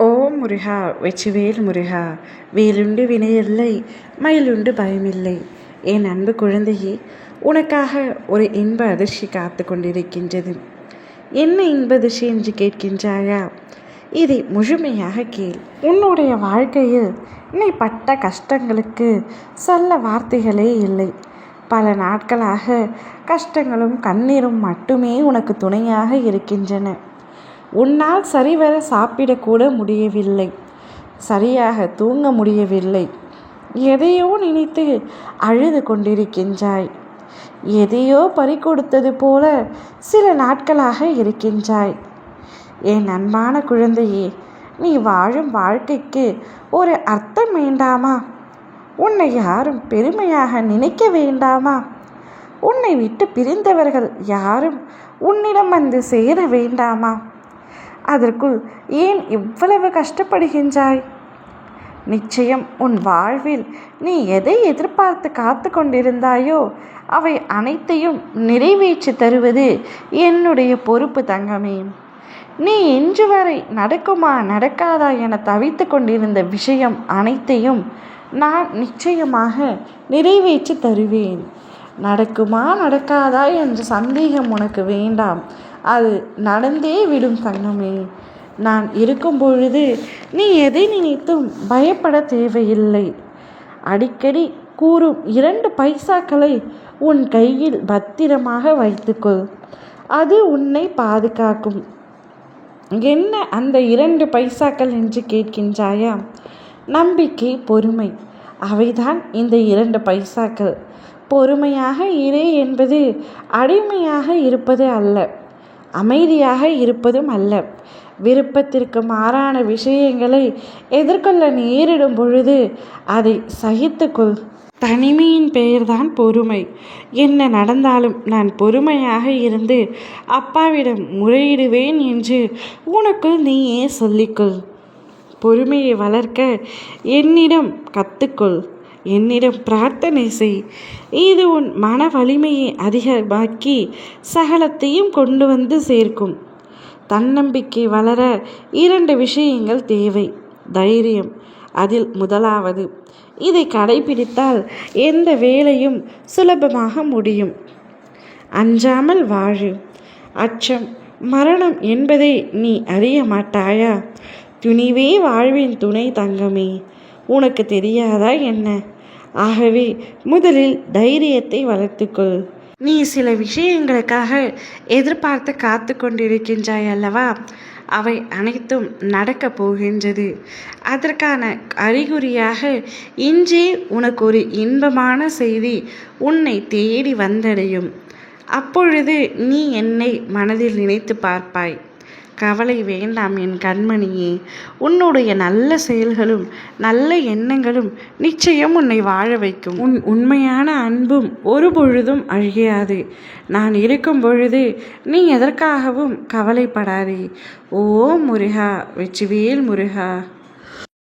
ஓம் முருகா வெற்றிவேல் முருகா. வேலுண்டு வினையில்லை, மயிலுண்டு பயமில்லை. என் அன்பு குழந்தையே, உனக்காக ஒரு இன்ப அதிர்ச்சி காத்து கொண்டிருக்கின்றது. என்ன இன்ப அதிர்ச்சி என்று கேட்கின்றாயா? இதை முழுமையாக கேள். உன்னுடைய வாழ்க்கையில் நீ பட்ட கஷ்டங்களுக்கு சொல்ல வார்த்தைகளே இல்லை. பல நாட்களாக கஷ்டங்களும் கண்ணீரும் மட்டுமே உனக்கு துணையாக இருக்கின்றன. உன்னால் சரிவர சாப்பிடக்கூட முடியவில்லை, சரியாக தூங்க முடியவில்லை. எதையோ நினைத்து அழுது கொண்டிருக்கின்றாய். எதையோ பறிகொடுத்தது போல சில நாட்களாக இருக்கின்றாய். என் அன்பான குழந்தையே, நீ வாழும் வாழ்க்கைக்கு ஒரு அர்த்தம் வேண்டாமா? உன்னை யாரும் பெருமையாக நினைக்க வேண்டாமா? உன்னை விட்டு பிரிந்தவர்கள் யாரும் உன்னிடம் வந்து சேர வேண்டாமா? அதற்குள் ஏன் இவ்வளவு கஷ்டப்படுகின்றாய்? நிச்சயம் உன் வாழ்வில் நீ எதை எதிர்பார்த்து காத்து கொண்டிருந்தாயோ அவை அனைத்தையும் நிறைவேற்றி தருவது என்னுடைய பொறுப்பு தங்கமே. நீ இன்று வரை நடக்குமா நடக்காதா என தவித்து கொண்டிருந்த விஷயம் அனைத்தையும் நான் நிச்சயமாக நிறைவேற்றி தருவேன். நடக்குமா நடக்காதா என்ற சந்தேகம் உனக்கு வேண்டாம். அது நடந்தே விடும் தங்கமே. நான் இருக்கும் பொழுது நீ எதை நினைத்தும் பயப்பட தேவையில்லை. அடிக்கடி கூறும் 2 பைசாக்களை உன் கையில் பத்திரமாக வைத்துக்கொள். அது உன்னை பாதுகாக்கும். என்ன அந்த 2 பைசாக்கள் என்று கேட்கின்றாயா? நம்பிக்கை, பொறுமை, அவைதான் இந்த 2 பைசாக்கள். பொறுமையாக இரு என்பது அடிமையாக இருப்பது அல்ல, அமைதியாக இருப்பதும் அல்ல. விருப்பத்திற்கு மாறான விஷயங்களை எதிர்கொள்ள நேரிடும் பொழுது அதை சகித்துக்கொள். தனிமையின் பெயர்தான் பொறுமை. என்ன நடந்தாலும் நான் பொறுமையாக இருந்து அப்பாவிடம் முறையிடுவேன் என்று உனக்குள் நீயே சொல்லிக்கொள். பொறுமையை வளர்க்க என்னிடம் கற்றுக்கொள், என்னிடம் பிரார்த்தனை செய். இது உன் மன வலிமையை அதிகமாக்கி சகலத்தையும் கொண்டு வந்து சேர்க்கும். தன்னம்பிக்கை வளர 2 விஷயங்கள் தேவை. தைரியம் அதில் முதலாவது. இதை கடைபிடித்தால் எந்த வேலையும் சுலபமாக முடியும். அஞ்சாமல் வாழு. அச்சம், மரணம் என்பதை நீ அறிய மாட்டாயா? துணிவே வாழ்வின் துணை தங்கமே. உனக்கு தெரியாதா என்ன? ஆகவே முதலில் தைரியத்தை வளர்த்துக்கொள். நீ சில விஷயங்களுக்காக எதிர்பார்த்து காத்து கொண்டிருக்கின்றாய் அல்லவா? அவை அனைத்தும் நடக்கப் போகின்றது. அதற்கான அறிகுறியாக இன்றே உனக்கு ஒரு இன்பமான செய்தி உன்னை தேடி வந்தடையும். அப்பொழுது நீ என்னை மனதில் நினைத்து பார்ப்பாய். கவலை வேண்டாம் என் கண்மணியே. உன்னுடைய நல்ல செயல்களும் நல்ல எண்ணங்களும் நிச்சயம் உன்னை வாழ வைக்கும். உன் உண்மையான அன்பும் ஒரு பொழுதும் அழியாது. நான் இருக்கும் பொழுது நீ எதற்காகவும் கவலைப்படாதே. ஓ முருகா, வெற்றிவேல் முருகா.